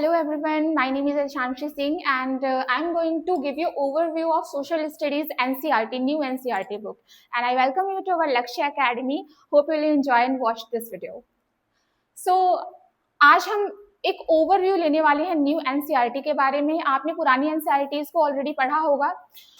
Hello everyone, my name is Shanshi Singh and I'm going to give you overview of Social Studies NCERT, new NCERT book. And I welcome you to our Lakshya Academy. Hope you will enjoy and watch this video. So आज हम एक overview लेने वाले हैं new NCERT के बारे में। आपने पुरानी एनसीईआरटीज को ऑलरेडी पढ़ा होगा।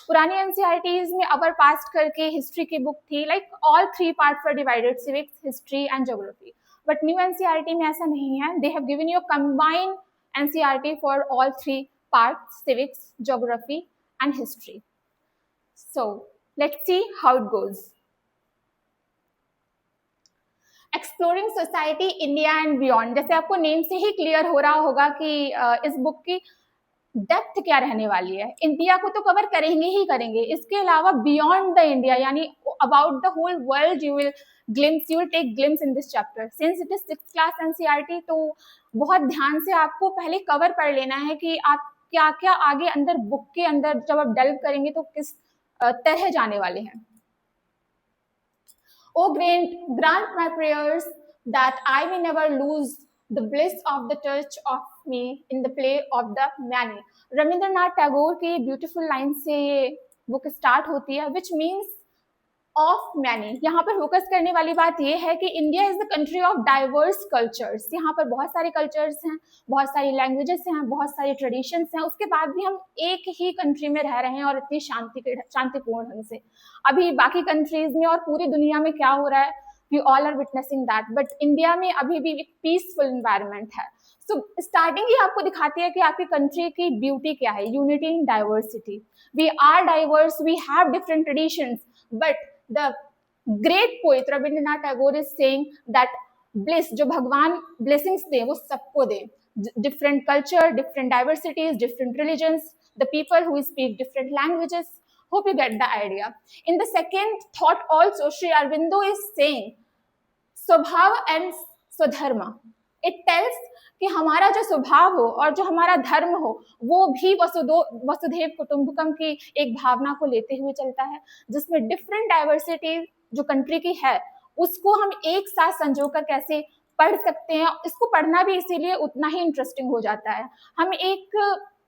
पुरानी एनसीईआरटीज में अवर पास्ट करके हिस्ट्री की बुक थी, like all 3 parts were divided, civics, history and geography. But new NCERT में ऐसा नहीं है। दे have given you combined NCERT for all 3 parts: civics, geography and history. So let's see how it goes. Exploring society, India and beyond. जैसे आपको name से ही clear हो रहा होगा कि इस बुक की डेप्थ क्या रहने वाली है। इंडिया को तो कवर करेंगे ही करेंगे, इसके अलावा बियॉन्ड द इंडिया यानी about the whole world you will take glimpse in this chapter. Since it is 6th class NCERT, तो बहुत ध्यान से आपको पहले कवर पढ़ लेना है कि आप क्या क्या आगे अंदर बुक के अंदर जब आप डेल्व करेंगे तो किस तरह जाने वाले हैं। Oh, grant my prayers that I may never lose the bliss of the touch of me in the play of the many. Rabindranath Tagore की ब्यूटीफुल लाइन से ये बुक स्टार्ट होती है, विच मीन्स ऑफ मैनी। यहाँ पर फोकस करने वाली बात यह है कि India is the country of diverse cultures. यहाँ पर बहुत सारे कल्चर्स हैं, बहुत सारी लैंग्वेजेस हैं, बहुत सारी ट्रेडिशंस हैं, उसके बाद भी हम एक ही कंट्री में रह रहे हैं और इतनी शांतिपूर्ण ढंग से। अभी बाकी कंट्रीज में और पूरी दुनिया में क्या हो रहा है, we all are witnessing that, but India में अभी भी एक पीसफुल इन्वायरमेंट है। सो स्टार्टिंग ही आपको दिखाती है कि आपकी कंट्री की ब्यूटी क्या है, unity in diversity. We are diverse, we have different traditions, but the great poet Rabindranath Tagore is saying that bliss, जो भगवान blessings दे वो सबको दे। Different culture, different diversities, different religions, the people who speak different languages. Hope you get the idea. In the second thought also, Sri Aurobindo is saying स्वभाव and स्वधर्म. It tells कि हमारा जो स्वभाव हो और जो हमारा धर्म हो वो भी वसुधैव कुटुंबकम की एक भावना को लेते हुए चलता है, जिसमें डिफरेंट डाइवर्सिटी जो कंट्री की है उसको हम एक साथ संजोकर कैसे पढ़ सकते हैं। इसको पढ़ना भी इसीलिए उतना ही इंटरेस्टिंग हो जाता है। हम एक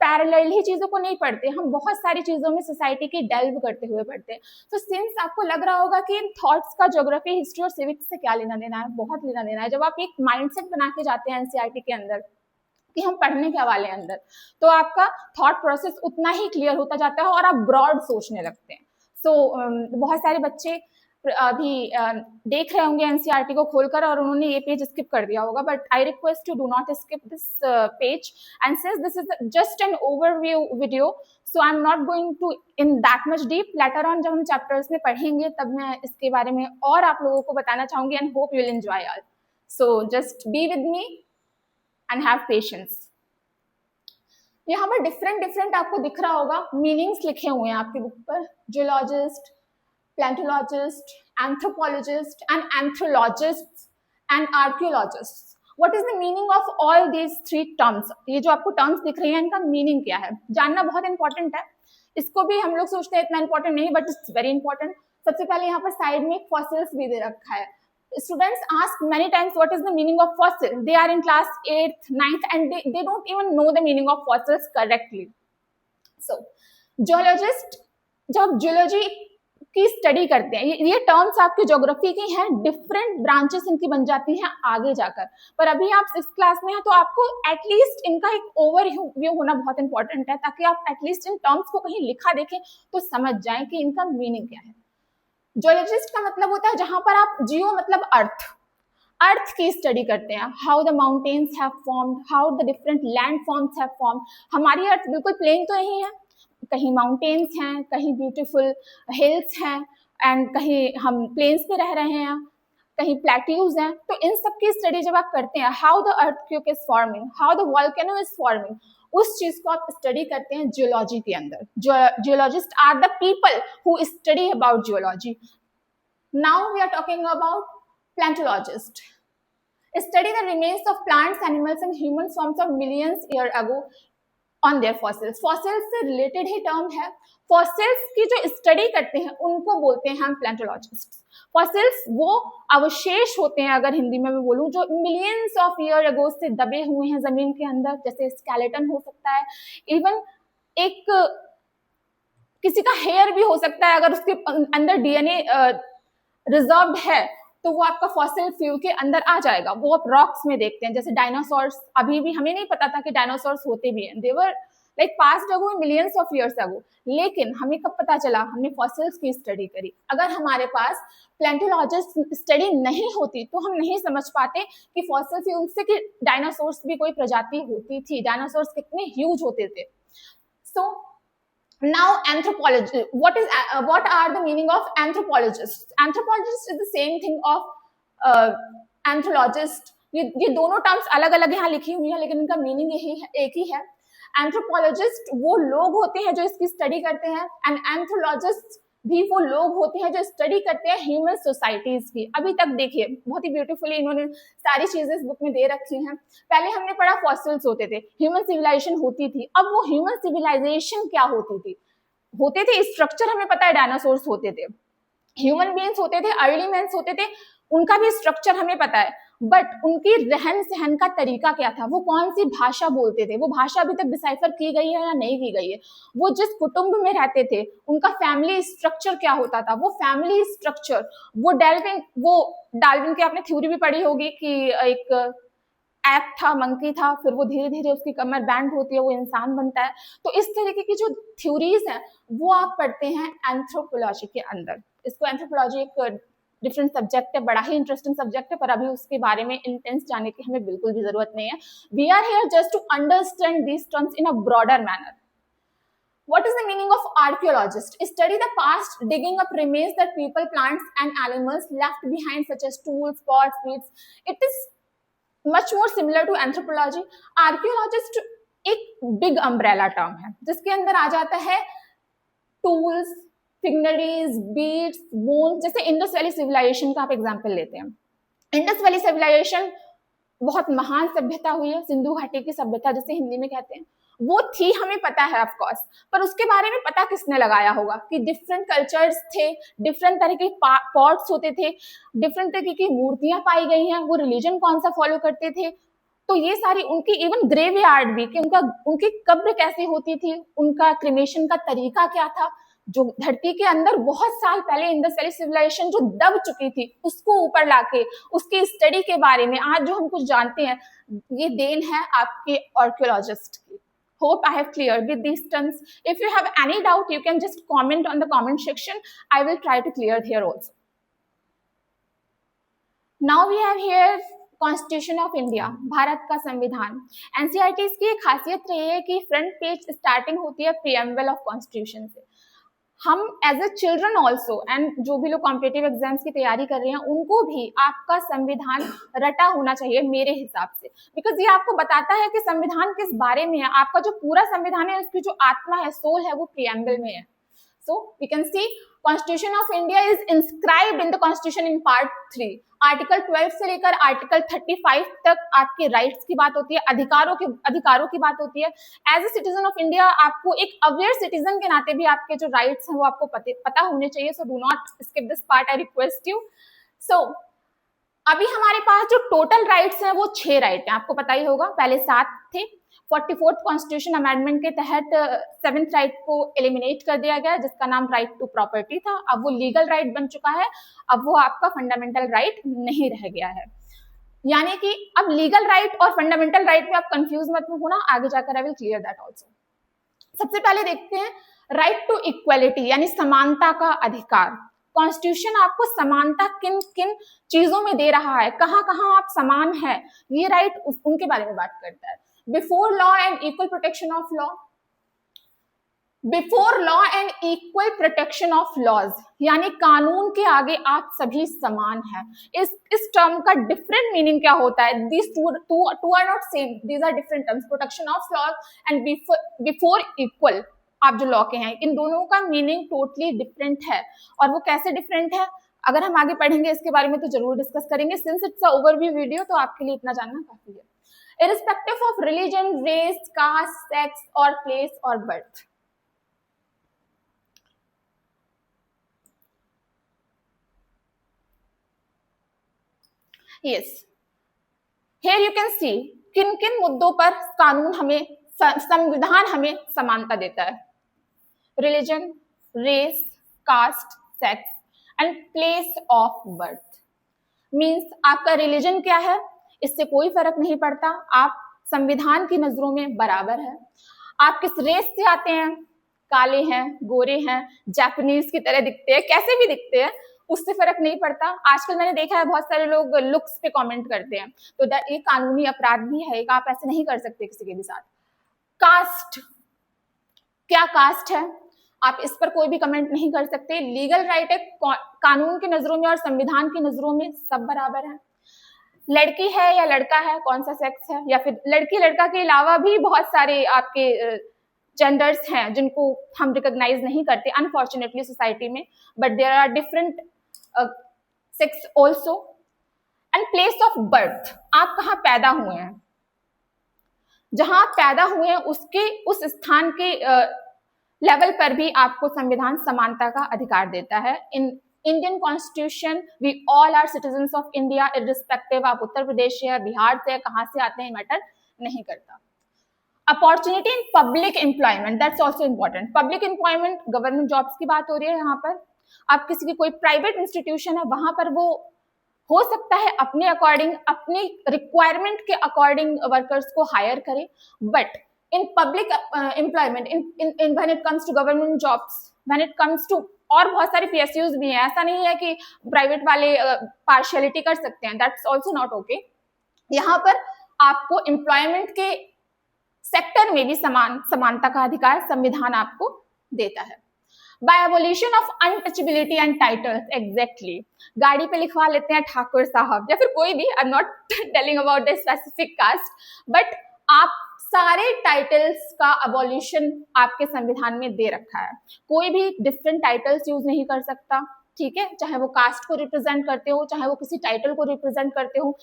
पैरेलल ही चीजों को नहीं पढ़ते, हम बहुत सारी चीजों में सोसाइटी की डेल्व करते हुए पढ़ते हैं। तो सिंस आपको लग रहा होगा कि इन थॉट्स का ज्योग्राफी, हिस्ट्री और सिविक्स से क्या लेना देना है, बहुत लेना देना है। जब आप एक माइंडसेट बना के जाते हैं एनसीईआरटी के अंदर कि हम पढ़ने क्या वाले हैं अंदर, तो आपका थॉट प्रोसेस उतना ही क्लियर होता जाता है और आप ब्रॉड सोचने लगते हैं। बहुत सारे बच्चे अभी देख रहे होंगे एनसीईआरटी को खोलकर और उन्होंने ये पेज स्किप कर दिया होगा, but I request to do not skip this page and since this is just an overview video, so I am not going to in that much deep. Later on जब हम chapters में पढ़ेंगे तब मैं इसके बारे में और आप लोगों को बताना चाहूंगी and hope you will enjoy all. So just be with me and have patience. यहाँ पर डिफरेंट आपको दिख रहा होगा, मीनिंग्स लिखे हुए हैं आपकी बुक पर। Geologist, paleontologist, anthropologist and anthropologists and archaeologists. What is the meaning of all these 3 terms? ये जो आपको terms दिख रही हैं इनका मीनिंग क्या है जानना बहुत इंपॉर्टेंट है। इसको भी हम लोग सोचते हैं इतना इंपॉर्टेंट नहीं, बट इट्स वेरी इंपॉर्टेंट। सबसे पहले यहाँ पर साइड में फॉसिल्स भी दे रखा है। Students ask many times what is the meaning of fossil. They are in class 8th, 9th and they don't even know the meaning of fossils correctly. So geologist, जब geology की study करते हैं, ये terms आपकी geography की हैं, different branches इनकी बन जाती हैं आगे जाकर। पर अभी आप 6th क्लास में हैं तो आपको एटलीस्ट इनका एक ओवरव्यू होना बहुत इंपॉर्टेंट है, ताकि आप एटलीस्ट इन टर्म्स को कहीं लिखा देखें तो समझ जाएं कि इनका मीनिंग क्या है। जियोलॉजिस्ट का मतलब होता है जहां पर आप जियो मतलब अर्थ की स्टडी करते हैं, how the mountains have formed, how the different land forms have formed. हमारी अर्थ बिल्कुल प्लेन तो नहीं है, कहीं माउंटेन्स हैं, कहीं ब्यूटीफुल हिल्स हैं एंड कहीं हम प्लेन्स पे रह रहे हैं, कहीं प्लेट्यूज हैं। तो इन सब की स्टडी जब आप करते हैं, how the earthquake is forming, how the volcano is forming, उस चीज को आप स्टडी करते हैं जियोलॉजी के अंदर। Geologist are the people who study about geology. Now we are talking about palaeontologist, study the remains of plants, animals and human forms of millions years ago on their fossils. Fossils से related ही term है। Fossils की जो study करते हैं उनको बोलते हैं हम प्लेंटोलॉजिस्ट। फॉसिल्स वो अवशेष होते हैं, अगर हिंदी में मैं बोलूं, जो मिलियंस ऑफ ईयर अगो से दबे हुए हैं जमीन के अंदर, जैसे स्केलेटन हो सकता है, इवन एक किसी का हेयर भी हो सकता है, अगर उसके अंदर डीएनए रिजर्व्ड है तो वो आपका फॉसिल फ्यूल के अंदर आ जाएगा। वो आप रॉक्स में देखते हैं, जैसे डायनासोर्स, अभी भी हमें नहीं पता था कि डायनासोर्स होते भी हैं, they were like past ago, millions of years ago, लेकिन हमें कब पता चला? हमने फॉसिल्स की स्टडी करी। अगर हमारे पास प्लेंटोलॉजिस्ट स्टडी नहीं होती तो हम नहीं समझ पाते कि फॉसिल फ्यूल से कि डायनासोर्स भी कोई प्रजाति होती थी, डायनासोर्स कितने ह्यूज होते थे। सो now anthropology, what are the meaning of anthropologist? Anthropologist is the same thing of anthologist. ये दोनों टर्म्स अलग अलग यहाँ लिखी हुई है, लेकिन इनका मीनिंग यही है, एक ही है। एंथ्रोपोलॉजिस्ट वो लोग होते हैं जो इसकी स्टडी करते हैं, एंड एंथ्रोलॉजिस्ट भी वो लोग होते हैं जो स्टडी करते हैं ह्यूमन सोसाइटीज की। अभी तक देखिए बहुत ही ब्यूटीफुली इन्होंने सारी चीजें इस बुक में दे रखी हैं। पहले हमने पढ़ा फॉसिल्स होते थे, ह्यूमन सिविलाइजेशन होती थी। अब वो ह्यूमन सिविलाइजेशन क्या होते थे स्ट्रक्चर हमें पता है, डायनासोर्स होते थे, ह्यूमन बीइंग्स होते थे, अर्ली मैन्स होते थे, उनका भी स्ट्रक्चर हमें पता है, बट उनकी रहन सहन का तरीका क्या था, वो कौन सी भाषा बोलते थे, वो भाषा अभी तक डिसाइफर की गई है या नहीं की गई है, वो जिस कुटुंब में रहते थे उनका फैमिली स्ट्रक्चर क्या होता था, वो फैमिली स्ट्रक्चर, वो डार्विन की आपने थ्योरी भी पढ़ी होगी कि एक ऐप था, मंकी था, फिर वो धीरे धीरे उसकी कमर बैंड होती है, वो इंसान बनता है। तो इस तरीके की जो थ्योरीज हैं वो आप पढ़ते हैं एंथ्रोपोलॉजी के अंदर। इसको एंथ्रोपोलॉजी एक डिफरेंट सब्जेक्ट है, बड़ा ही इंटरेस्टिंग सब्जेक्ट है, पर अभी उसके बारे में इंटेंस जाने की हमें बिल्कुल भी जरूरत नहीं है। We are here just to understand these terms in a broader manner. What is the meaning of archaeologist? Study the past, digging up remains that people, plants and animals left behind, such as tools, pots, beads. It is much more similar to anthropology. Archaeologist एक big umbrella term है जिसके अंदर आ जाता है tools, फिगनरीज, beads, bones. जैसे Indus valley civilisation का आप example लेते हैं। इंडस वैली सिविलाइजेशन बहुत महान सभ्यता हुई है, सिंधु घाटी की सभ्यता जिसे हिंदी में कहते हैं, वो थी, हमें पता है ऑफ कोर्स, पर उसके बारे में पता किसने लगाया होगा कि डिफरेंट कल्चर्स थे, डिफरेंट तरह के पॉट्स होते थे, डिफरेंट तरह की मूर्तियां पाई गई हैं, वो रिलीजन कौन सा फॉलो करते थे, तो ये सारी उनकी इवन ग्रेव यार्ड भी कि उनकी कब्र कैसी होती थी, उनका क्रिमेशन का तरीका क्या था, जो धरती के अंदर बहुत साल पहले इंडस वैली सिविलाइजेशन जो दब चुकी थी उसको ऊपर लाके उसकी स्टडी के बारे में आज जो हम कुछ जानते हैं, ये देन है आपके आर्कियोलॉजिस्ट की। Hope I have cleared with these terms. If you have any doubt, you can just comment on the comment section. I will try to clear here also. Now we have here constitution of India, Bharat का संविधान। NCERT की एक खासियत रही है कि front page starting होती है प्रीएम्बल ऑफ कॉन्स्टिट्यूशन से। हम as a children also, and जो भी लोग कॉम्पिटिटिव एग्जाम्स की तैयारी कर रहे हैं उनको भी आपका संविधान रटा होना चाहिए मेरे हिसाब से, बिकॉज ये आपको बताता है कि संविधान किस बारे में है। आपका जो पूरा संविधान है उसकी जो आत्मा है, सोल है, वो प्रीएम्बल में है। So we can see Constitution of India is inscribed in the Constitution in Part 3. Article 12 से लेकर आर्टिकल 35 तक आपके राइट्स की बात होती है, अधिकारों की बात होती है। As a citizen of India आपको एक अवेयर सिटीजन के नाते भी आपके जो राइट्स हैं वो आपको पता होने चाहिए। So do not skip this part, I request you. सो अभी हमारे पास जो टोटल राइट्स हैं वो 6 राइट हैं, आपको पता ही होगा, पहले 7 थे। 44th कॉन्स्टिट्यूशन अमेंडमेंट के तहत 7th राइट को एलिमिनेट कर दिया गया जिसका नाम राइट टू प्रॉपर्टी था। अब वो लीगल राइट बन चुका है, अब वो आपका फंडामेंटल राइट नहीं रह गया है। यानी कि अब लीगल राइट और फंडामेंटल राइट में आप कंफ्यूज मत होना, आगे जाकर I will clear that also. सबसे पहले देखते हैं राइट टू इक्वलिटी, यानी समानता का अधिकार। कॉन्स्टिट्यूशन आपको समानता किन किन चीजों में दे रहा है, कहाँ कहाँ आप समान है, ये राइट उनके बारे में बात करता है। Before law and equal protection of law, before law and equal protection of laws, यानी कानून के आगे आप सभी समान हैं। इस टर्म का डिफरेंट मीनिंग क्या होता है? These two are not same, these are different terms. Protection of laws and before equal, आप जो लॉ के हैं, इन दोनों का मीनिंग टोटली डिफरेंट है। और वो कैसे डिफरेंट है, अगर हम आगे पढ़ेंगे इसके बारे में तो जरूर डिस्कस करेंगे। Since it's a overview video तो आपके लिए इतना जानना काफी है। irrespective of religion, race, caste, sex or place or birth. Yes, here you can see किन किन मुद्दों पर कानून हमें, संविधान हमें समानता देता है. Religion, race, caste, sex and place of birth. Means आपका रिलीजन क्या है इससे कोई फर्क नहीं पड़ता, आप संविधान की नजरों में बराबर है. आप किस रेस से आते हैं, काले हैं, गोरे हैं, जापानीज की तरह दिखते हैं, कैसे भी दिखते हैं, उससे फर्क नहीं पड़ता. आजकल मैंने देखा है बहुत सारे लोग लुक्स पे कमेंट करते हैं, तो ये कानूनी अपराध भी है, आप ऐसे नहीं कर सकते किसी के भी साथ. कास्ट, क्या कास्ट है, आप इस पर कोई भी कमेंट नहीं कर सकते. लीगल राइट है, कानून की नजरों में और संविधान की नजरों में सब बराबर है. लड़की है या लड़का है, कौन सा सेक्स है, या फिर लड़की लड़का के अलावा भी बहुत सारे आपके जेंडर्स हैं जिनको हम रिकॉग्नाइज नहीं करते अनफॉर्चुनेटली सोसाइटी में, but there are different sex also. And place of birth, आप कहाँ पैदा हुए हैं, जहां आप पैदा हुए हैं उसके उस स्थान के लेवल पर भी आपको संविधान समानता का अधिकार देता है. In Indian constitution we all are citizens of India, irrespective आप उत्तर प्रदेश से, बिहार से, कहाँ से आते हैं, मैटर नहीं करता. Opportunity in public employment, that's also important. Public employment, government jobs की बात हो रही है यहाँ पर. आप किसी की कोई प्राइवेट इंस्टीट्यूशन है, वहां पर वो हो सकता है अपने अकॉर्डिंग, अपनी रिक्वायरमेंट के अकॉर्डिंग वर्कर्स को हायर करे, but in public employment, in when it comes to government jobs, when it comes to, और बहुत सारे पीएसयूज भी हैं, ऐसा नहीं है कि प्राइवेट वाले पार्शियलिटी कर सकते हैं, दैट्स ऑल्सो नॉट ओके. यहाँ पर आपको एम्प्लॉयमेंट के सेक्टर में भी समानता का अधिकार संविधान आपको देता है. By abolition of untouchability and titles, exactly. गाड़ी पे लिखवा लेते हैं ठाकुर साहब या फिर कोई भी, I am not telling about the specific caste, but आप सारे टाइटल्स का अबॉलिशन आपके संविधान में दे रखा है. कोई भी डिफरेंट टाइटल्स यूज नहीं कर सकता, ठीक है, चाहे वो कास्ट को रिप्रेजेंट करते हो, चाहे वो किसी टाइटल को रिप्रेजेंट करते हो.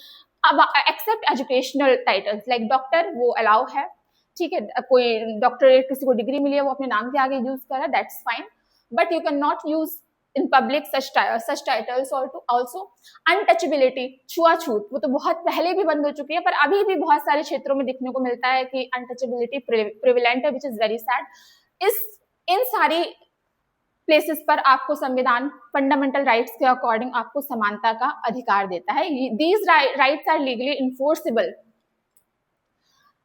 अब except educational titles like doctor, वो अलाउ है, ठीक है. कोई डॉक्टरेट किसी को डिग्री मिली है, वो अपने नाम के आगे यूज कर रहा है, that's fine, but you can not use in public such titles. Also untouchability, छुआछूत, वो तो बहुत पहले भी बंद हो चुकी है, पर अभी भी बहुत सारे क्षेत्रों में दिखने को मिलता है कि अनटचेबिलिटी प्रिविलेंट है, विच इज वेरी सैड. इन सारी प्लेसेस पर आपको संविधान फंडामेंटल राइट्स के अकॉर्डिंग आपको समानता का अधिकार देता है. These rights are legally enforceable.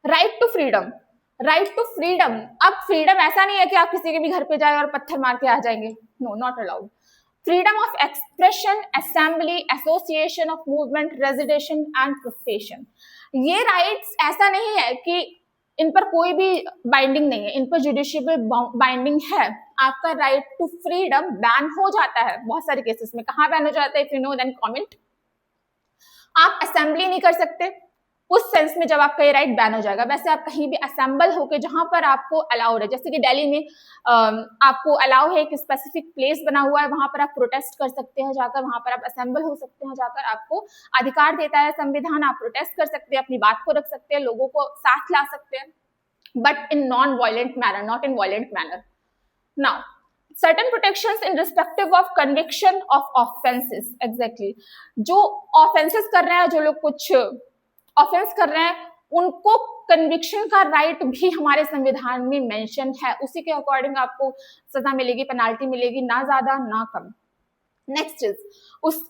Right to freedom, right to freedom. अब फ्रीडम ऐसा नहीं है कि आप किसी के भी घर पे जाए और पत्थर मार के आ जाएंगे, no, not allowed. Freedom of expression, assembly, association of movement, residence and profession. ये राइट्स ऐसा नहीं है कि इन पर कोई भी बाइंडिंग नहीं है, इन पर जुडिशियल बाइंडिंग है. आपका राइट टू फ्रीडम बैन हो जाता है बहुत सारे केसेस में. कहाँ बैन हो जाता है, if you know then comment. आप असेंबली नहीं कर सकते उस सेंस में जब आपका ये राइट बैन हो जाएगा. वैसे आप कहीं भी असेंबल होकर, जहां पर आपको अलाउड है, जैसे कि दिल्ली में आपको अलाउ है, एक स्पेसिफिक प्लेस बना हुआ है, वहां पर आप प्रोटेस्ट कर सकते हैं जाकर, वहां पर आप असेंबल हो सकते हैं जाकर, आपको अधिकार देता है संविधान. आप प्रोटेस्ट कर सकते हैं, अपनी बात को रख सकते हैं, लोगों को साथ ला सकते हैं, but in non violent manner, not in violent manner. Now certain protections in respective of conviction of offenses, exactly. जो offenses कर रहे हैं, जो लोग कुछ ऑफेंस कर रहे हैं, उनको कन्विक्शन का राइट भी हमारे संविधान में मेंशन है. उसी के अकॉर्डिंग आपको सजा मिलेगी, पेनाल्टी मिलेगी, ना ज्यादा ना कम. नेक्स्ट इज उस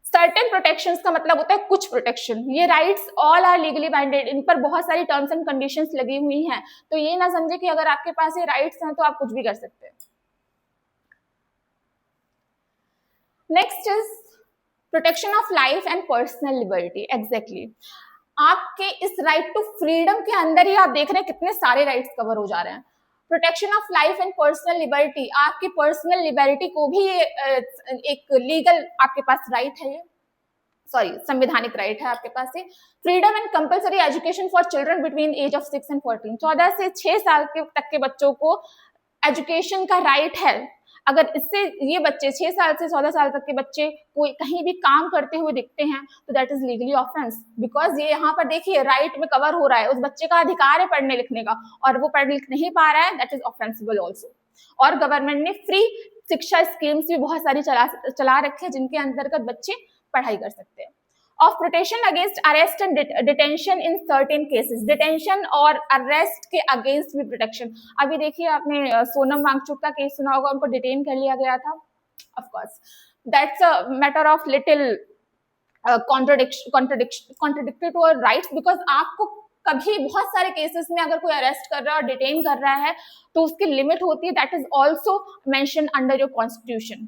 सर्टेन प्रोटेक्शंस का मतलब होता है कुछ प्रोटेक्शन. ये rights all are legally binded, इन पर बहुत सारी टर्म्स एंड कंडीशंस लगी हुई हैं. तो ये ना समझे कि अगर आपके पास ये राइट्स हैं तो आप कुछ भी कर सकते हैं. Next is protection of life and personal liberty. Exactly, आपके इस राइट टू फ्रीडम के अंदर ही आप देख रहे हैं कितने सारे राइट्स कवर हो जा रहे हैं. Protection of life and personal liberty, आपकी पर्सनल लिबर्टी को भी एक लीगल आपके पास राइट है, सॉरी संवैधानिक राइट है आपके पास. Freedom and compulsory education for children between age of 6 and 14, 14 से 6 साल तक के बच्चों को एजुकेशन का राइट है. अगर इससे ये बच्चे 6 साल से 14 साल तक के बच्चे कोई कहीं भी काम करते हुए दिखते हैं तो that is legally offence, because ये यहाँ पर देखिए राइट में कवर हो रहा है, उस बच्चे का अधिकार है पढ़ने लिखने का और वो पढ़ लिख नहीं पा रहा है, दैट इज ऑफेंसिबल ऑल्सो। और गवर्नमेंट ने फ्री शिक्षा स्कीम्स भी बहुत सारी चला रखी है जिनके अंतर्गत बच्चे पढ़ाई कर सकते हैं। Of protection against arrest and detention in certain cases, detention और अरेस्ट के अगेंस्ट भी प्रोटेक्शन। अभी देखिए आपने सोनम वांगचुक का केस सुना होगा, उनको डिटेन कर लिया गया था, of course that's a matter of little contradicted to our rights, because आपको कभी बहुत सारे केसेस में अगर कोई अरेस्ट कर रहा है और डिटेन कर रहा है तो उसकी लिमिट होती है, that is also mention under your constitution.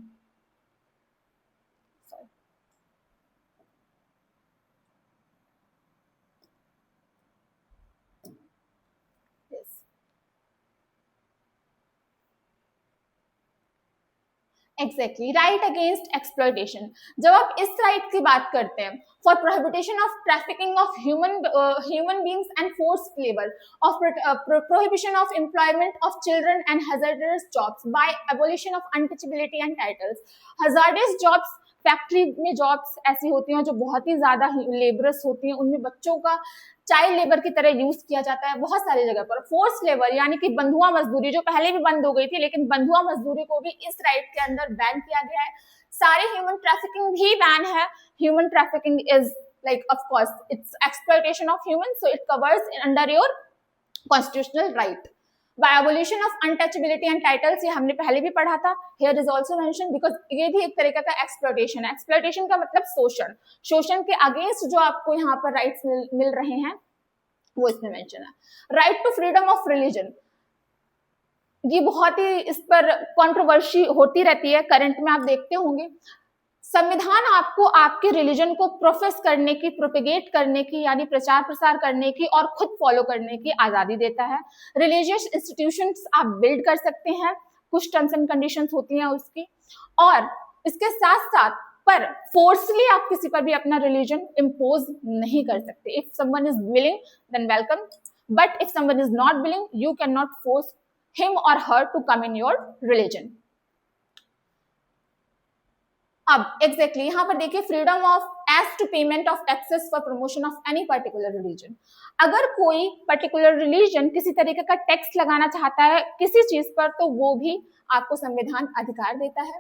Exactly, right against exploitation. जब आप इस राइट की बात करते हैं, for prohibition of trafficking of human beings and forced labour, of prohibition of employment of children and hazardous jobs, by abolition of untouchability and titles. Hazardous jobs, factory में jobs ऐसी होती हैं जो बहुत ही ज्यादा लेबरस होती हैं, उनमें बच्चों का चाइल्ड लेबर की तरह यूज किया जाता है बहुत सारी जगह पर। फोर्स लेबर यानी कि बंधुआ मजदूरी, जो पहले भी बंद हो गई थी, लेकिन बंधुआ मजदूरी को भी इस राइट के अंदर बैन किया गया है। सारे ह्यूमन ट्रैफिकिंग भी बैन है। Human trafficking is like of course it's exploitation of human, so it covers under your constitutional right. By abolition of untouchability and titles, ये हमने पहले भी पढ़ा था, here is also mentioned because ये भी एक तरीका का एक्सप्लॉयटेशन है। एक्सप्लॉयटेशन का मतलब शोषण, शोषण के अगेंस्ट जो आपको यहाँ पर राइट्स मिल रहे हैं वो इसमें मेंशन है। Right to freedom of religion, ये बहुत ही इस पर कंट्रोवर्सी होती रहती है, करंट में आप देखते होंगे। संविधान आपको आपके रिलीजन को प्रोफेस करने की, प्रोपेगेट करने की, यानी प्रचार प्रसार करने की और खुद फॉलो करने की आजादी देता है। रिलीजियस इंस्टीट्यूशंस आप बिल्ड कर सकते हैं, कुछ टर्म्स एंड कंडीशंस होती हैं उसकी, और इसके साथ साथ पर फोर्सली आप किसी पर भी अपना रिलीजन इम्पोज नहीं कर सकते। If someone is willing then welcome, but if someone is not willing you can not force him or her to come in your religion. अब एग्जैक्टली यहाँ पर देखिए, freedom of as to payment of taxes for promotion of any particular religion. अगर कोई particular religion किसी तरीके का tax लगाना चाहता है किसी चीज पर तो वो भी आपको संविधान अधिकार देता है।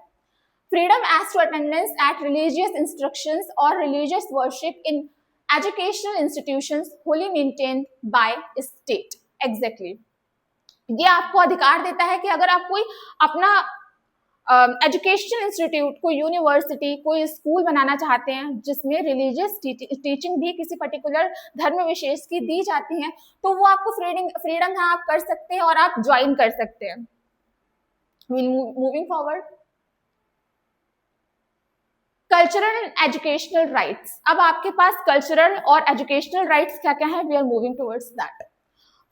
Freedom as to attendance at religious instructions or religious worship in educational institutions wholly maintained by state. Exactly ये आपको अधिकार देता है कि अगर आप कोई अपना एजुकेशनल इंस्टीट्यूट, कोई यूनिवर्सिटी, कोई स्कूल बनाना चाहते हैं जिसमें रिलीजियस टीचिंग भी किसी पर्टिकुलर धर्म विशेष की दी जाती है तो वो आपको फ्रीडम है, आप कर सकते हैं और आप ज्वाइन कर सकते हैं। Moving forward, cultural and educational rights. अब आपके पास कल्चरल और एजुकेशनल राइट्स क्या क्या है, we are moving towards that.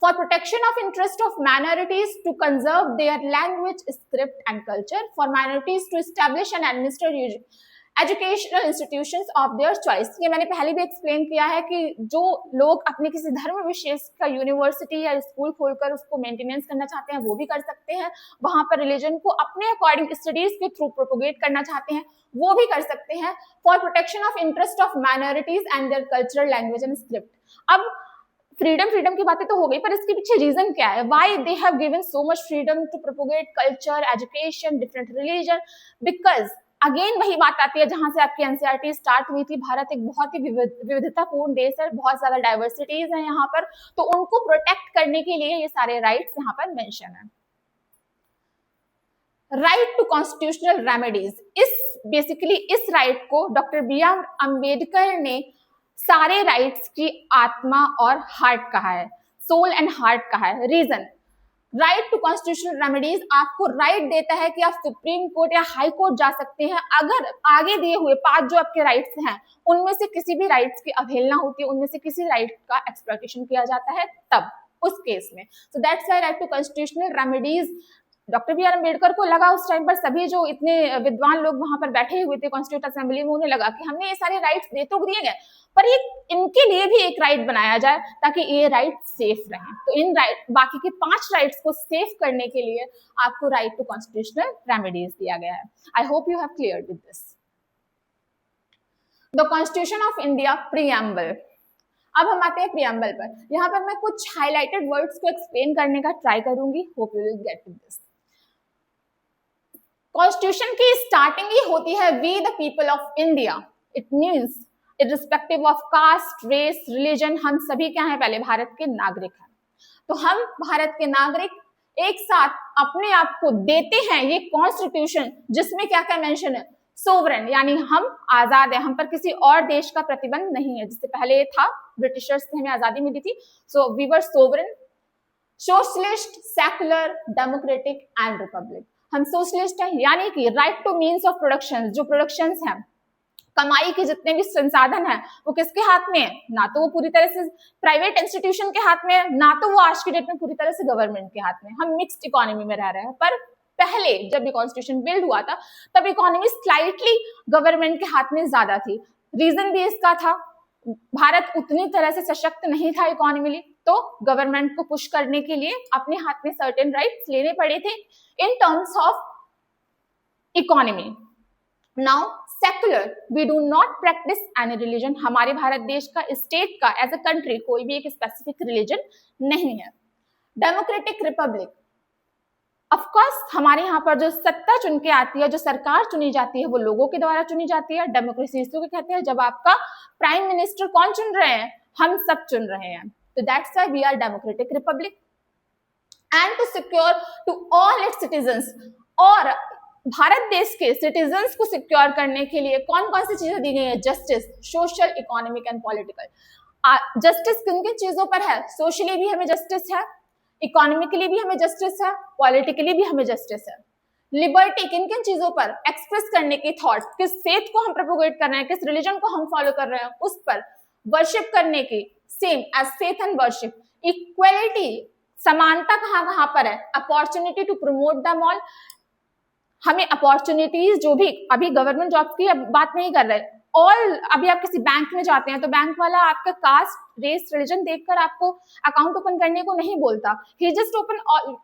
For protection of interest of minorities to conserve their language, script and culture, for minorities to establish and administer educational institutions of their choice। ये मैंने पहले भी explain किया है कि जो लोग अपने किसी धर्म विशेष का यूनिवर्सिटी या स्कूल खोलकर उसको मेंटेनेंस करना चाहते हैं वो भी कर सकते हैं, वहां पर रिलीजन को अपने अकॉर्डिंग स्टडीज के थ्रू प्रोपोगेट करना चाहते हैं वो भी कर सकते हैं। For protection of interest of minorities and their cultural language and script. अब फ्रीडम की बातें तो हो गई, पर इसके पीछे रीजन क्या है, why they have given so much freedom to propagate culture, education, different religion? Because अगेन वही बात आती है जहां से आपकी एनसीईआरटी स्टार्ट हुई थी। भारत एक बहुत ही विविधतापूर्ण देश है, बहुत ज्यादा डाइवर्सिटीज है यहाँ पर, तो उनको प्रोटेक्ट करने के लिए ये सारे राइट्स यहाँ पर मेंशन है। राइट टू कॉन्स्टिट्यूशनल रेमेडीज, इस राइट को डॉक्टर BR अम्बेडकर ने सारे राइट्स की आत्मा और हार्ट कहा है, सोल एंड हार्ट कहा है। Reason, right to constitutional remedies आपको राइट देता है कि आप सुप्रीम कोर्ट या हाई कोर्ट जा सकते हैं अगर आगे दिए हुए 5 जो आपके राइट्स हैं उनमें से किसी भी राइट्स की अवहेलना होती है, उनमें से किसी राइट का एक्सप्लॉयटेशन किया जाता है तब उस केस में। So that's why right to constitutional remedies doctor B R Ambedkar को लगा उस टाइम पर, सभी जो इतने विद्वान लोग वहां पर बैठे हुए थे कॉन्स्टिट्यूट असेंबली में, उन्हें लगा कि हमने ये सारे राइट्स दे तो दिए गए, पर ये इनके लिए भी एक राइट बनाया जाए ताकि ये राइट सेफ रहे। तो इन राइट, बाकी के 5 राइट्स को सेफ करने के लिए आपको राइट टू कॉन्स्टिट्यूशनल रेमेडीज दिया गया है। I hope you have cleared with this. The constitution of India preamble. अब हम आते हैं प्रीएम्बल पर। यहाँ पर मैं कुछ हाईलाइटेड वर्ड्स को एक्सप्लेन करने का ट्राई करूंगी, hope you will get this. Constitution की स्टार्टिंग ही होती है we the people of India. It means irrespective of caste, race, religion, हम सभी क्या हैं, पहले भारत के नागरिक हैं। तो हम भारत के नागरिक एक साथ अपने आप को देते हैं ये कॉन्स्टिट्यूशन, जिसमें क्या क्या मेंशन है, सोवरेन, यानी हम आजाद है, हम पर किसी और देश का प्रतिबंध नहीं है। जिससे पहले था ब्रिटिशर्स से हमें आजादी मिली थी, so we were sovereign, socialist, secular, democratic and republic. हम सोशलिस्ट हैं, यानी कि right to means of production, जो प्रोडक्शंस हैं, कमाई के जितने भी संसाधन हैं, वो किसके हाथ में है, ना तो वो पूरी तरह से प्राइवेट इंस्टीट्यूशन के हाथ में है, ना तो वो आज की डेट में पूरी तरह से गवर्नमेंट के हाथ में। हम मिक्स्ड इकोनॉमी में रह रहे हैं, पर पहले जब ये कॉन्स्टिट्यूशन बिल्ड हुआ था तब इकोनॉमी स्लाइटली गवर्नमेंट के हाथ में ज्यादा थी। रीजन भी इसका था, भारत उतनी तरह से सशक्त नहीं था इकोनॉमिकली, तो गवर्नमेंट को पुश करने के लिए अपने हाथ में सर्टेन राइट्स लेने पड़े थे in terms of economy. Now secular, we do not practice any religion. हमारे भारत देश का, स्टेट का, एज अ कंट्री कोई भी एक स्पेसिफिक रिलीजन नहीं है। डेमोक्रेटिक रिपब्लिक, ऑफ कोर्स हमारे यहाँ पर जो सत्ता चुन के आती है, जो सरकार चुनी जाती है, वो लोगों के द्वारा चुनी जाती है। डेमोक्रेसी इसको कहते हैं जब आपका प्राइम मिनिस्टर कौन चुन रहे हैं, हम सब चुन रहे हैं। तो that's why we are democratic republic. And to secure to all its citizens, और भारत देश के सिटीजन्स को सिक्योर करने के लिए कौन कौन सी चीजें दी गई है, justice, social, economic and political. Justice किन किन चीजों पर है, सोशली भी हमें जस्टिस है, इकोनॉमिकली भी हमें जस्टिस है, पॉलिटिकली भी हमें जस्टिस है। लिबर्टी किन किन चीजों पर, एक्सप्रेस करने की थॉट, किस फेथ को हम प्रोपोगेट कर रहे हैं, किस रिलीजन को हम फॉलो कर रहे हैं उस पर, वर्शिप करने की, same as faith and worship. Equality, समानता कहाँ कहाँ पर है, opportunity to promote the all, हमें अपॉर्चुनिटीज जो भी, अभी गवर्नमेंट जॉब की बात नहीं कर रहे, ऑल, अभी आप किसी बैंक में जाते हैं तो बैंक वाला आपका कास्ट, रेस, रिलीजन देखकर आपको अकाउंट ओपन करने को नहीं बोलता, ही जस्ट ओपन,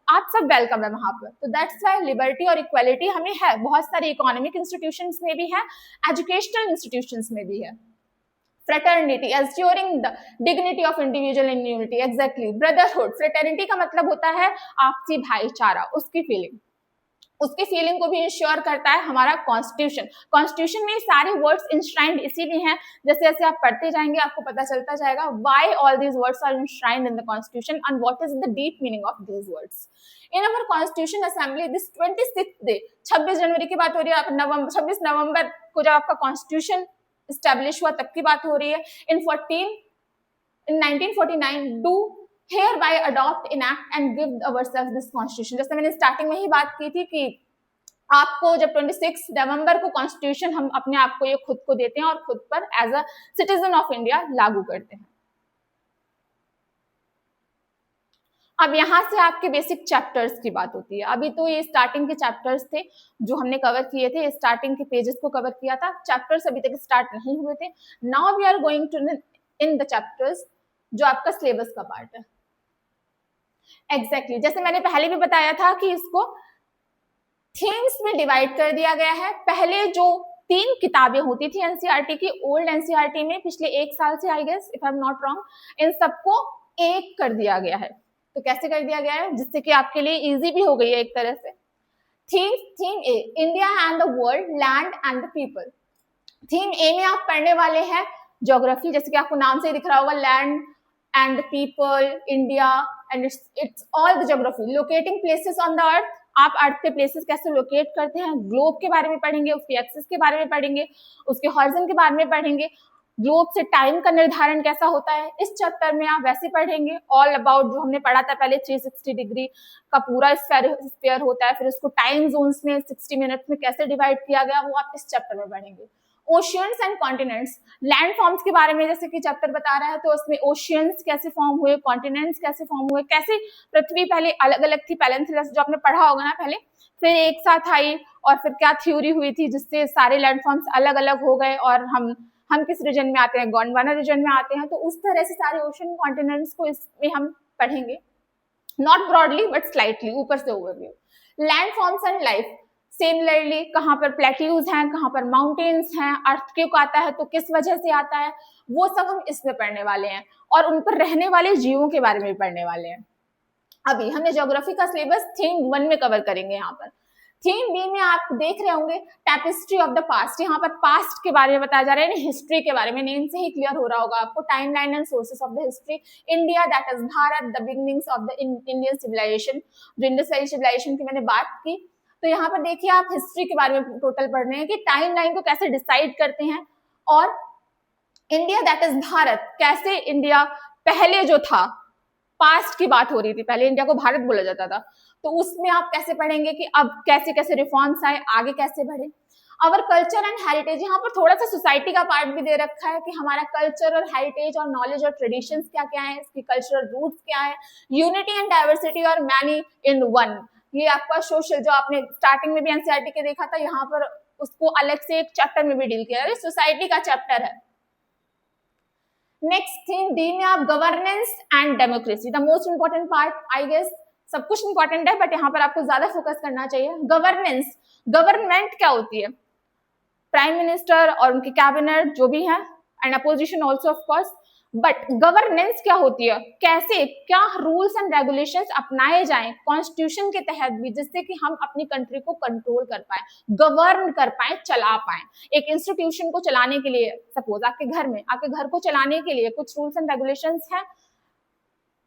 आप सब वेलकम है वहां पर। तो दैट्स व्हाई लिबर्टी और इक्वालिटी हमें है, बहुत सारे इकोनॉमिक इंस्टीट्यूशंस में भी है, एजुकेशनल इंस्टीट्यूशंस में भी है। Fraternity, assuring the dignity of individual in unity, exactly. Brotherhood, fraternity का मतलब होता है आपसी भाईचारा, उसकी फीलिंग, उसकी फीलिंग को भी इंश्योर करता है हमारा कॉन्स्टिट्यूशन। कॉन्स्टिट्यूशन में सारे वर्ड्स इंश्राइंड इसीलिए हैं, जैसे जैसे आप पढ़ते जाएंगे आपको पता चलता जाएगा why all these words are enshrined in the constitution and what is the deep meaning of these words. In our constitution assembly this 26th day, 26 जनवरी की बात हो रही है, 26 नवंबर को जब आपका कॉन्स्टिट्यूशन स्टैब्लिश हुआ तब की बात हो रही है। इन 1949 do hereby adopt, enact and give ourselves this constitution। जैसे मैंने स्टार्टिंग में ही बात की थी कि आपको जब 26 नवंबर को कॉन्स्टिट्यूशन, हम अपने आप को ये खुद को देते हैं और खुद पर as a citizen of India लागू करते हैं। अब यहाँ से आपके बेसिक चैप्टर्स की बात होती है। अभी तो ये स्टार्टिंग के चैप्टर्स थे जो हमने कवर किए थे, स्टार्टिंग के पेजेस को कवर किया था, चैप्टर्स अभी तक स्टार्ट नहीं हुए थे। Now we are going to in the chapters जो आपका सिलेबस का पार्ट है। एग्जैक्टली जैसे मैंने पहले भी बताया था कि इसको थीम्स में डिवाइड कर दिया गया है। पहले जो 3 किताबें होती थी एनसीईआरटी की, ओल्ड एनसीईआरटी में पिछले 1 साल से, I guess if I am not wrong, इन सबको एक कर दिया गया है। तो कैसे कर दिया गया है, जिससे कि आपके लिए इजी भी हो गई है एक तरह से। Theme A, India and the world, land and the people. Theme A में आप पढ़ने वाले हैं ज्योग्राफी, जैसे कि आपको नाम से ही दिख रहा होगा, land and people, India, and it's all the geography, locating places on the earth। आप अर्थ पे प्लेसेस कैसे लोकेट करते हैं, ग्लोब के बारे में पढ़ेंगे, उसके एक्सिस के बारे में पढ़ेंगे, उसके हॉरिजन के बारे में पढ़ेंगे, ग्लोब से टाइम का निर्धारण कैसा होता है इस चैप्टर में आप वैसे पढ़ेंगे। ऑल अबाउट जो हमने पढ़ा था पहले, 360 डिग्री का पूरा स्फीयर होता है, फिर उसको टाइम जोन्स में 60 मिनट्स में कैसे डिवाइड किया गया, वो आप इस चैप्टर में पढ़ेंगे। Oceans and continents, land forms के बारे में जैसे कि चैप्टर बता रहा है, तो उसमें ओशियंस कैसे फॉर्म हुए, कॉन्टिनेंट्स कैसे फॉर्म हुए, कैसे पृथ्वी पहले अलग अलग थी, पैलेंथेसिस जो आपने पढ़ा होगा ना पहले, फिर एक साथ आई, और फिर क्या थ्योरी हुई थी जिससे सारे लैंड फॉर्म्स अलग अलग हो गए और हम किस रीजन में आते हैं, गोंडवाना रीजन में आते हैं। तो उस तरह से सारे ओशन कॉन्टिनेंट्स को इसमें हम पढ़ेंगे, नॉट ब्रॉडली बट स्लाइटली, ऊपर से overview. Land forms and life, similarly कहाँ पर प्लेट्यूज हैं, कहाँ पर माउंटेन्स हैं, अर्थक्वेक आता है तो किस वजह से आता है, वो सब हम इसमें पढ़ने वाले हैं, और उन पर रहने वाले जीवों के बारे में पढ़ने वाले हैं। अभी हमने ज्योग्राफी का सिलेबस थीम 1 में कवर करेंगे। यहाँ पर थीम बी में आप देख रहे होंगे टैपेस्ट्री ऑफ द पास्ट, यहाँ पर पास्ट के बारे में बताया जा रहा है, हिस्ट्री के बारे में, नेम से ही क्लियर हो रहा होगा आपको, timeline and sources of the history, India that is Bharat, the beginnings of the Indian civilisation, जो इंडस वैली सिविलाइजेशन की मैंने बात की। तो यहाँ पर देखिए आप हिस्ट्री के बारे में टोटल पढ़ रहे हैं कि टाइमलाइन को कैसे डिसाइड करते हैं, और इंडिया दैट इज भारत, कैसे इंडिया पहले जो था, पास्ट की बात हो रही थी, पहले इंडिया को भारत बोला जाता था, तो उसमें आप कैसे पढ़ेंगे कि अब कैसे कैसे रिफॉर्म्स आए, आगे कैसे बढ़े। अवर कल्चर एंड हेरिटेज, यहाँ पर थोड़ा सा सोसाइटी का पार्ट भी दे रखा है कि हमारा कल्चर और हेरिटेज और नॉलेज और ट्रेडिशंस क्या क्या है, इसकी कल्चरल रूट्स क्या है, यूनिटी एंड डाइवर्सिटी और मैनी इन वन, ये आपका सोशल, जो आपने स्टार्टिंग में भी एनसीईआरटी के देखा था, यहाँ पर उसको अलग से एक चैप्टर में भी डील किया है, सोसाइटी का चैप्टर है। नेक्स्ट थीम डी में आप governance and democracy, the most important part, I guess सब कुछ इंपॉर्टेंट है बट यहाँ पर आपको ज्यादा फोकस करना चाहिए। गवर्नेंस, गवर्नमेंट क्या होती है, प्राइम मिनिस्टर और उनकी कैबिनेट जो भी है, and opposition also of course, but governance क्या होती है, कैसे क्या रूल्स एंड रेगुलेशंस अपनाए जाएं कॉन्स्टिट्यूशन के तहत भी, जिससे कि हम अपनी कंट्री को कंट्रोल कर पाए, गवर्न कर पाए, चला पाए। एक इंस्टीट्यूशन को चलाने के लिए, सपोज आपके घर में, आपके घर को चलाने के लिए कुछ रूल्स एंड रेगुलेशंस हैं,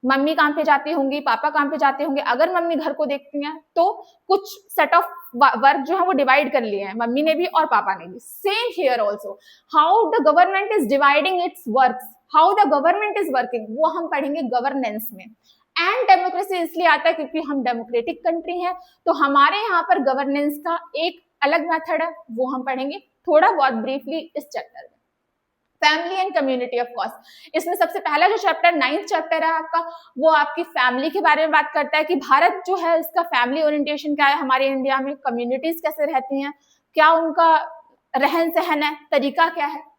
मम्मी काम पे जाती होंगी, पापा काम पे जाते होंगे, अगर मम्मी घर को देखती हैं तो कुछ सेट ऑफ वर्क जो है वो डिवाइड कर लिए हैं मम्मी ने भी और पापा ने भी। Same here also, how the government is dividing it's works, how the government is working, वो हम पढ़ेंगे गवर्नेंस में। एंड डेमोक्रेसी इसलिए आता है क्योंकि हम डेमोक्रेटिक कंट्री हैं, तो हमारे यहाँ पर गवर्नेंस का एक अलग मेथड है, वो हम पढ़ेंगे थोड़ा बहुत ब्रीफली इस चैप्टर में। Family and community of course, इसमें सबसे पहला जो चैप्टर 9th चैप्टर है आपका, वो आपकी फैमिली के बारे में बात करता है कि भारत जो है इसका फैमिली ओरिएंटेशन क्या है, हमारे इंडिया में कम्युनिटीज कैसे रहती हैं, क्या उनका रहन सहन है, तरीका क्या है।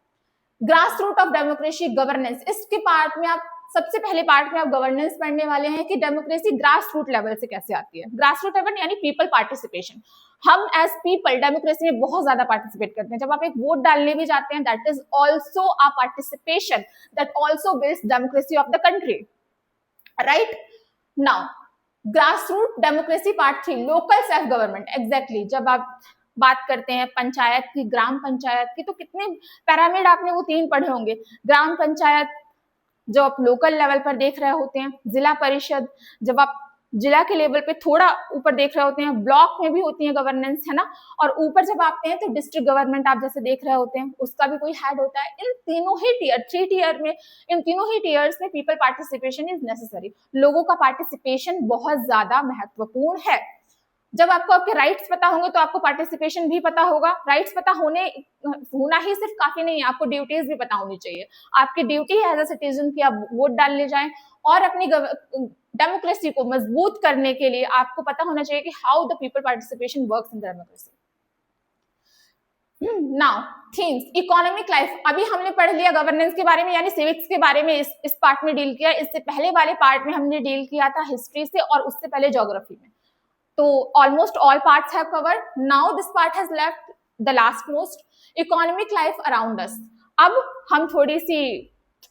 Grass root of democracy governance, इसके पार्ट में आप सबसे पहले पार्ट में आप गवर्नेंस पढ़ने वाले हैं कि डेमोक्रेसी ग्रास रूट लेवल से कैसे आती है। ग्रास रूट लेवल यानी पीपल पार्टिसिपेशन, हम एज पीपल डेमोक्रेसी में बहुत ज्यादा पार्टिसिपेट करते हैं। जब आप एक वोट डालने भी जाते हैं, that is also a participation that also builds democracy of the country, right. Now grass root democracy part 3, local self government. Exactly, जब आप बात करते हैं पंचायत की, ग्राम पंचायत की, तो कितने पैरामिड आपने वो 3 पढ़े होंगे। ग्राम पंचायत जो आप लोकल लेवल पर देख रहे होते हैं, जिला परिषद जब आप जिला के लेवल पे थोड़ा ऊपर देख रहे होते हैं, ब्लॉक में भी होती है गवर्नेंस, है ना, और ऊपर जब आते हैं तो डिस्ट्रिक्ट गवर्नमेंट आप जैसे देख रहे होते हैं, उसका भी कोई हेड होता है। इन तीनों ही टीयर, 3 टीयर में, इन तीनों ही टीयर्स में पीपल पार्टिसिपेशन इज नेसेसरी, लोगों का पार्टिसिपेशन बहुत ज्यादा महत्वपूर्ण है। जब आपको आपके राइट्स पता होंगे तो आपको पार्टिसिपेशन भी पता होगा। राइट्स पता होना ही सिर्फ काफी नहीं है, आपको ड्यूटीज भी पता होनी चाहिए। आपकी ड्यूटी है एज अ सिटीजन कि आप वोट डालने जाएं, और अपनी डेमोक्रेसी को मजबूत करने के लिए आपको पता होना चाहिए कि how the people participation works in democracy. Now themes, economic life, अभी हमने पढ़ लिया गवर्नेंस के बारे में, यानी सिविक्स के बारे में इस पार्ट में डील किया। इससे पहले वाले पार्ट में हमने डील किया था हिस्ट्री से, और उससे पहले ज्योग्राफी में। तो almost all parts have covered. Now this part has left the last most, economic life around us. अब हम थोड़ी सी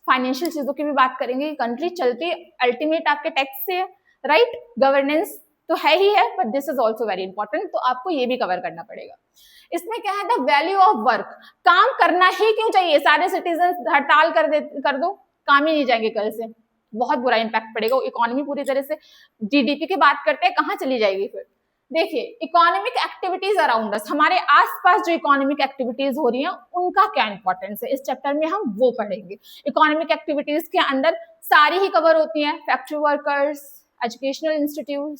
फाइनेंशियल चीजों की भी बात करेंगे। कंट्री चलती अल्टीमेट आपके टैक्स से, राइट। गवर्नेंस तो है ही है, but this is also very important, तो आपको ये भी कवर करना पड़ेगा। इसमें क्या है, द वैल्यू ऑफ वर्क, काम करना ही क्यों चाहिए। सारे सिटीजन हड़ताल कर दो, काम ही नहीं जाएंगे कल से, बहुत बुरा इंपैक्ट पड़ेगा। इकोनॉमी पूरी तरह से, जीडीपी की बात करते हैं, कहाँ चली जाएगी फिर। देखिए इकोनॉमिक एक्टिविटीज अराउंड अस, हमारे आसपास जो इकोनॉमिक एक्टिविटीज हो रही हैं उनका क्या इंपॉर्टेंस है, इस चैप्टर में हम वो पढ़ेंगे। इकोनॉमिक एक्टिविटीज के अंदर सारी ही कवर होती हैं, factory workers, educational institute,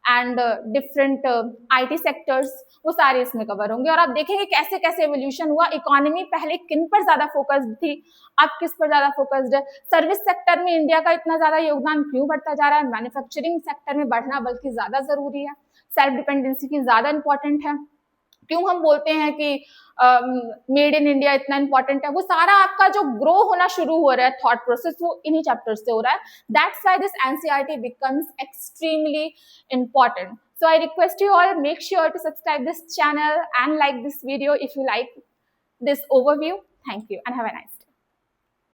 and different IT sectors, वो सारे इसमें कवर होंगे। और आप देखेंगे कैसे कैसे एवोल्यूशन हुआ। इकोनॉमी पहले किन पर ज्यादा फोकस्ड थी, अब किस पर ज्यादा फोकस्ड है। सर्विस सेक्टर में इंडिया का इतना ज्यादा योगदान क्यों बढ़ता जा रहा है, मैन्युफैक्चरिंग सेक्टर में बढ़ना बल्कि ज्यादा जरूरी है, सेल्फ डिपेंडेंसी की ज्यादा इंपॉर्टेंट है। क्यों हम बोलते हैं कि मेड इन इंडिया इतना इंपॉर्टेंट है, वो सारा आपका जो ग्रो होना शुरू हो रहा है थॉट प्रोसेस, वो इन्हीं चैप्टर्स से हो रहा है। That's why this NCERT becomes extremely important. So I request you all, make sure to subscribe this channel and like this video if you like this overview. Thank you and have a nice day.